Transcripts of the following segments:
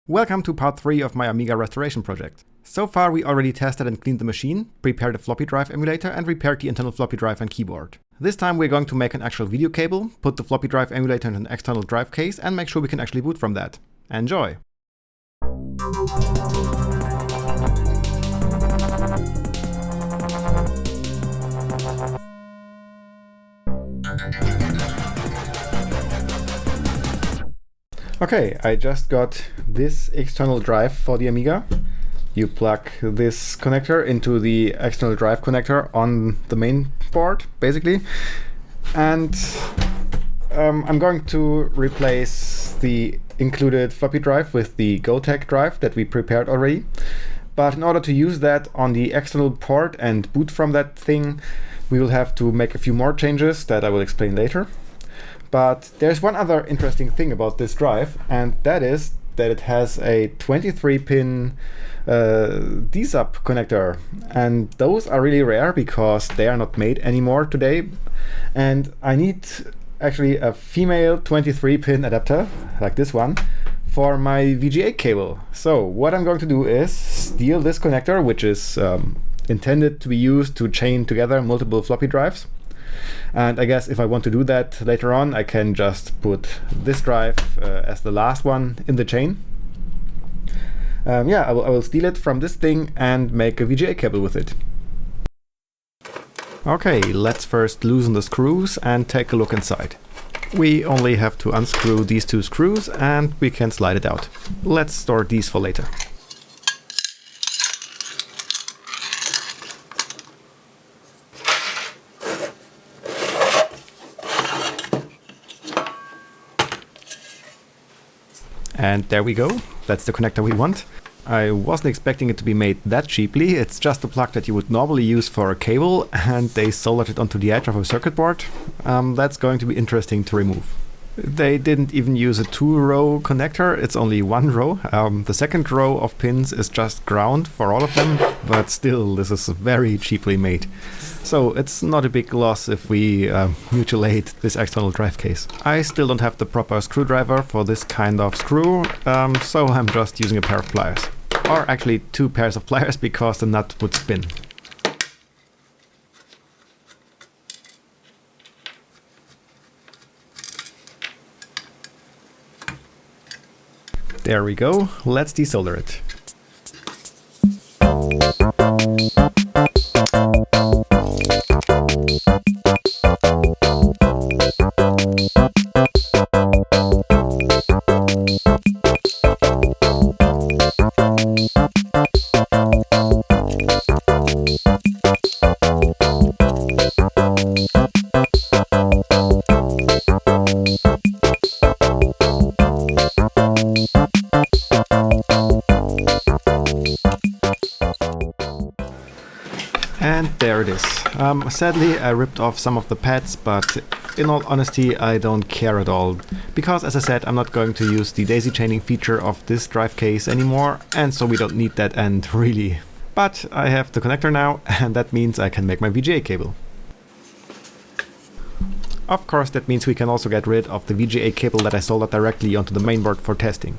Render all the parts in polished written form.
Welcome to part 3 of my Amiga restoration project. So far we already tested and cleaned the machine, prepared a floppy drive emulator and repaired the internal floppy drive and keyboard. This time we're going to make an actual video cable, put the floppy drive emulator in an external drive case and make sure we can actually boot from that. Enjoy! Okay, I just got this external drive for the Amiga. You plug this connector into the external drive connector on the main board, basically. And I'm going to replace the included floppy drive with the Gotek drive that we prepared already. But in order to use that on the external port and boot from that thing, we will have to make a few more changes that I will explain later. But there's one other interesting thing about this drive, and that is that it has a 23-pin D-sub connector. And those are really rare because they are not made anymore today. And I need actually a female 23-pin adapter, like this one, for my VGA cable. So what I'm going to do is steal this connector, which is intended to be used to chain together multiple floppy drives. And I guess if I want to do that later on, I can just put this drive as the last one in the chain. I will steal it from this thing and make a VGA cable with it. Okay, let's first loosen the screws and take a look inside. We only have to unscrew these two screws and we can slide it out. Let's store these for later. And there we go, that's the connector we want. I wasn't expecting it to be made that cheaply. It's just a plug that you would normally use for a cable, and they soldered it onto the edge of a circuit board. That's going to be interesting to remove. They didn't even use a 2-row connector, it's only 1 row. The second row of pins is just ground for all of them, but still, this is very cheaply made. So it's not a big loss if we mutilate this external drive case. I still don't have the proper screwdriver for this kind of screw, so I'm just using a pair of pliers. Or actually 2 pairs of pliers because the nut would spin. There we go, let's desolder it. And there it is. Sadly, I ripped off some of the pads, but in all honesty, I don't care at all. Because, as I said, I'm not going to use the daisy chaining feature of this drive case anymore, and so we don't need that end, really. But I have the connector now, and that means I can make my VGA cable. Of course, that means we can also get rid of the VGA cable that I soldered directly onto the mainboard for testing.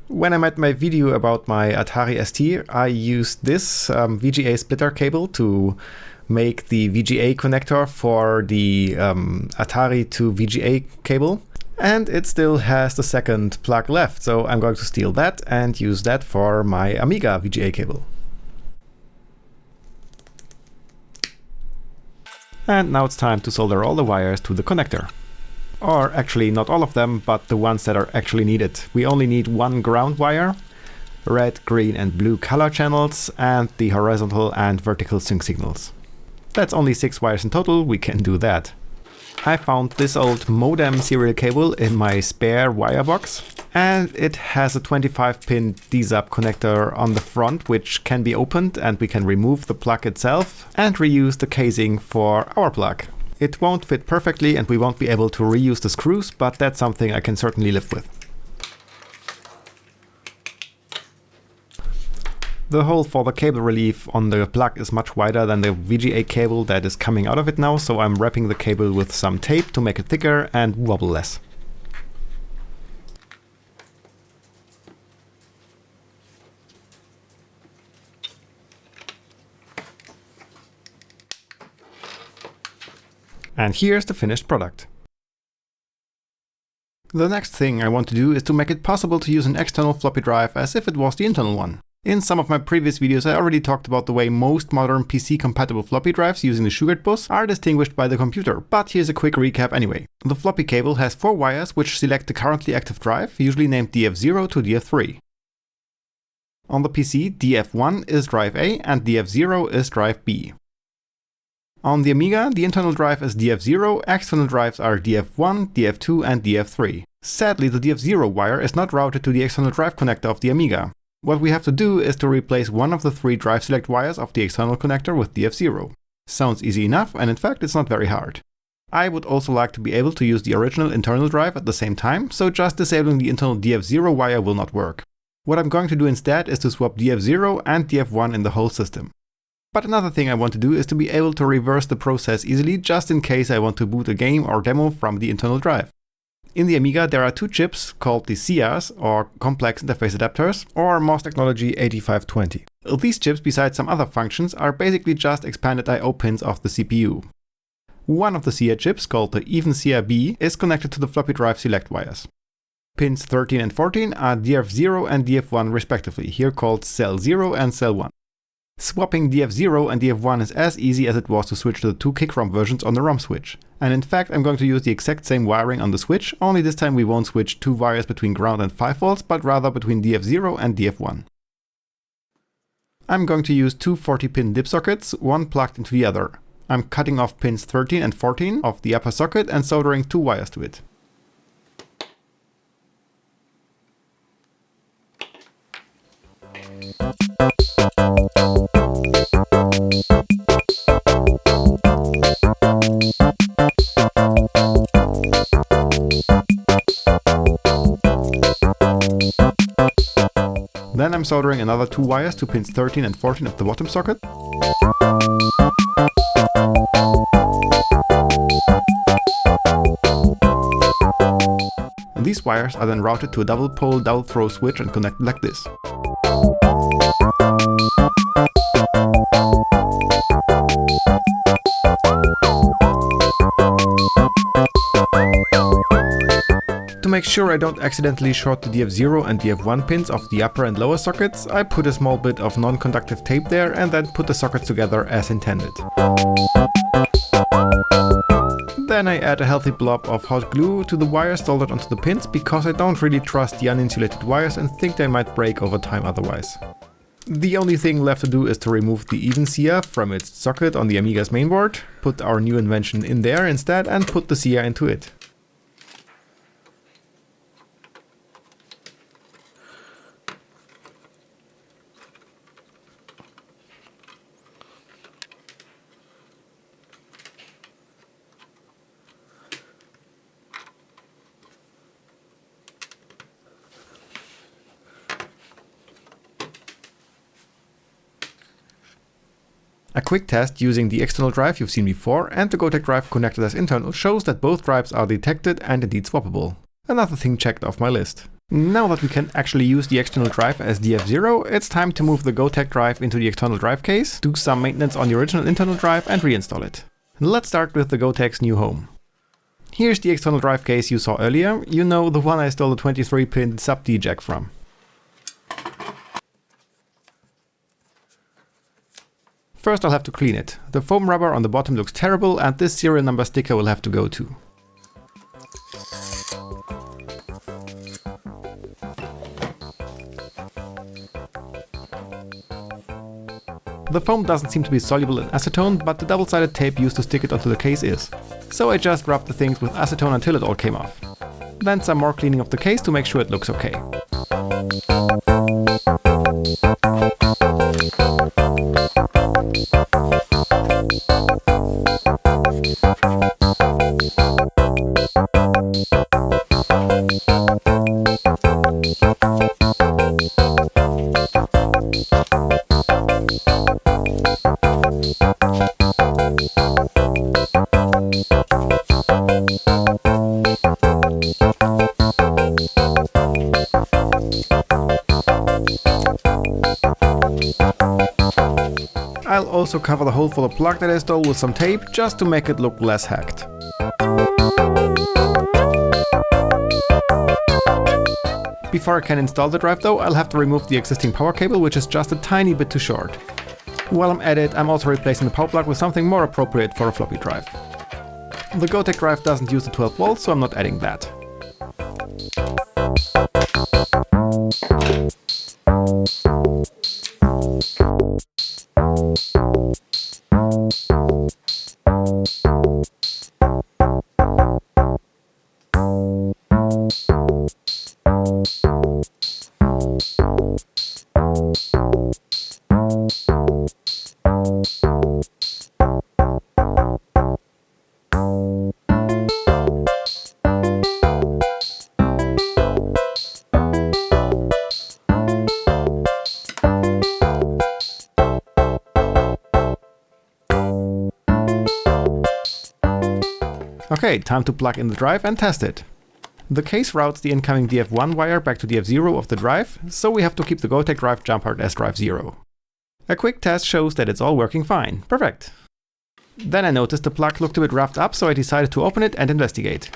When I made my video about my Atari ST, I used this VGA splitter cable to make the VGA connector for the Atari to VGA cable. And it still has the second plug left, so I'm going to steal that and use that for my Amiga VGA cable. And now it's time to solder all the wires to the connector. Or actually not all of them, but the ones that are actually needed. We only need 1 ground wire, red, green and blue color channels, and the horizontal and vertical sync signals. That's only 6 wires in total, we can do that. I found this old modem serial cable in my spare wire box, and it has a 25-pin D-sub connector on the front which can be opened, and we can remove the plug itself and reuse the casing for our plug. It won't fit perfectly and we won't be able to reuse the screws, but that's something I can certainly live with. The hole for the cable relief on the plug is much wider than the VGA cable that is coming out of it now, so I'm wrapping the cable with some tape to make it thicker and wobble less. And here's the finished product. The next thing I want to do is to make it possible to use an external floppy drive as if it was the internal one. In some of my previous videos I already talked about the way most modern PC compatible floppy drives using the Shugart bus are distinguished by the computer, but here's a quick recap anyway. The floppy cable has 4 wires which select the currently active drive, usually named DF0 to DF3. On the PC, DF1 is drive A and DF0 is drive B. On the Amiga, the internal drive is DF0, external drives are DF1, DF2 and DF3. Sadly, the DF0 wire is not routed to the external drive connector of the Amiga. What we have to do is to replace one of the 3 drive select wires of the external connector with DF0. Sounds easy enough, and in fact it's not very hard. I would also like to be able to use the original internal drive at the same time, so just disabling the internal DF0 wire will not work. What I'm going to do instead is to swap DF0 and DF1 in the whole system. But another thing I want to do is to be able to reverse the process easily just in case I want to boot a game or demo from the internal drive. In the Amiga there are 2 chips called the CIAs, or Complex Interface Adapters, or MOS Technology 8520. These chips, besides some other functions, are basically just expanded I/O pins of the CPU. One of the CIA chips, called the even CIA-B, is connected to the floppy drive select wires. Pins 13 and 14 are DF0 and DF1 respectively, here called Cell 0 and Cell 1. Swapping DF0 and DF1 is as easy as it was to switch to the 2 kick ROM versions on the ROM switch. And in fact I'm going to use the exact same wiring on the switch, only this time we won't switch 2 wires between ground and 5 volts, but rather between DF0 and DF1. I'm going to use 2 40-pin dip sockets, one plugged into the other. I'm cutting off pins 13 and 14 of the upper socket and soldering 2 wires to it. Then I'm soldering another 2 wires to pins 13 and 14 of the bottom socket. And these wires are then routed to a double pole double throw switch and connected like this. To make sure I don't accidentally short the DF0 and DF1 pins of the upper and lower sockets, I put a small bit of non-conductive tape there and then put the sockets together as intended. Then I add a healthy blob of hot glue to the wires soldered onto the pins because I don't really trust the uninsulated wires and think they might break over time otherwise. The only thing left to do is to remove the even CIA from its socket on the Amiga's mainboard, put our new invention in there instead and put the CIA into it. A quick test using the external drive you've seen before and the Gotek drive connected as internal shows that both drives are detected and indeed swappable. Another thing checked off my list. Now that we can actually use the external drive as DF0, it's time to move the Gotek drive into the external drive case, do some maintenance on the original internal drive and reinstall it. Let's start with the Gotek's new home. Here's the external drive case you saw earlier, you know, the one I stole the 23-pin sub-D jack from. First I'll have to clean it. The foam rubber on the bottom looks terrible and this serial number sticker will have to go too. The foam doesn't seem to be soluble in acetone, but the double-sided tape used to stick it onto the case is. So I just rubbed the things with acetone until it all came off. Then some more cleaning of the case to make sure it looks okay. also cover the hole for the plug that I stole with some tape, just to make it look less hacked. Before I can install the drive though, I'll have to remove the existing power cable, which is just a tiny bit too short. While I'm at it, I'm also replacing the power plug with something more appropriate for a floppy drive. The Gotek drive doesn't use the 12 volts, so I'm not adding that. Okay, time to plug in the drive and test it. The case routes the incoming DF1 wire back to DF0 of the drive, so we have to keep the Gotek drive jump hard as drive 0. A quick test shows that it's all working fine. Perfect! Then I noticed the plug looked a bit roughed up, so I decided to open it and investigate.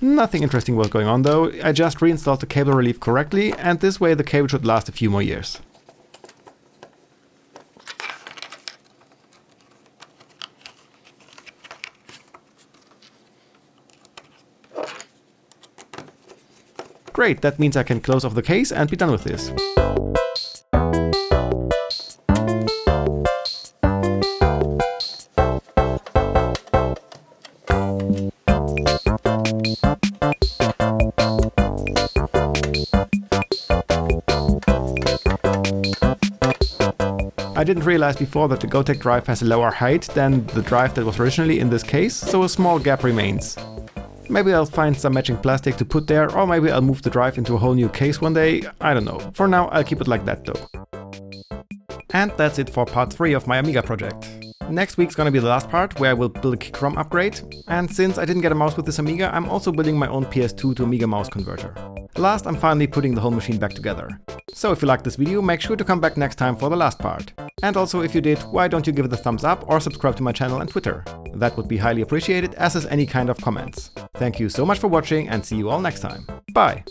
Nothing interesting was going on though. I just reinstalled the cable relief correctly, and this way the cable should last a few more years. Great, that means I can close off the case and be done with this. I didn't realize before that the Gotek drive has a lower height than the drive that was originally in this case, so a small gap remains. Maybe I'll find some matching plastic to put there, or maybe I'll move the drive into a whole new case one day, I don't know. For now, I'll keep it like that though. And that's it for part 3 of my Amiga project. Next week's gonna be the last part, where I will build a kick ROM upgrade, and since I didn't get a mouse with this Amiga, I'm also building my own PS2 to Amiga mouse converter. Last, I'm finally putting the whole machine back together. So if you liked this video, make sure to come back next time for the last part. And also, if you did, why don't you give it a thumbs up or subscribe to my channel and Twitter? That would be highly appreciated, as is any kind of comments. Thank you so much for watching and see you all next time. Bye!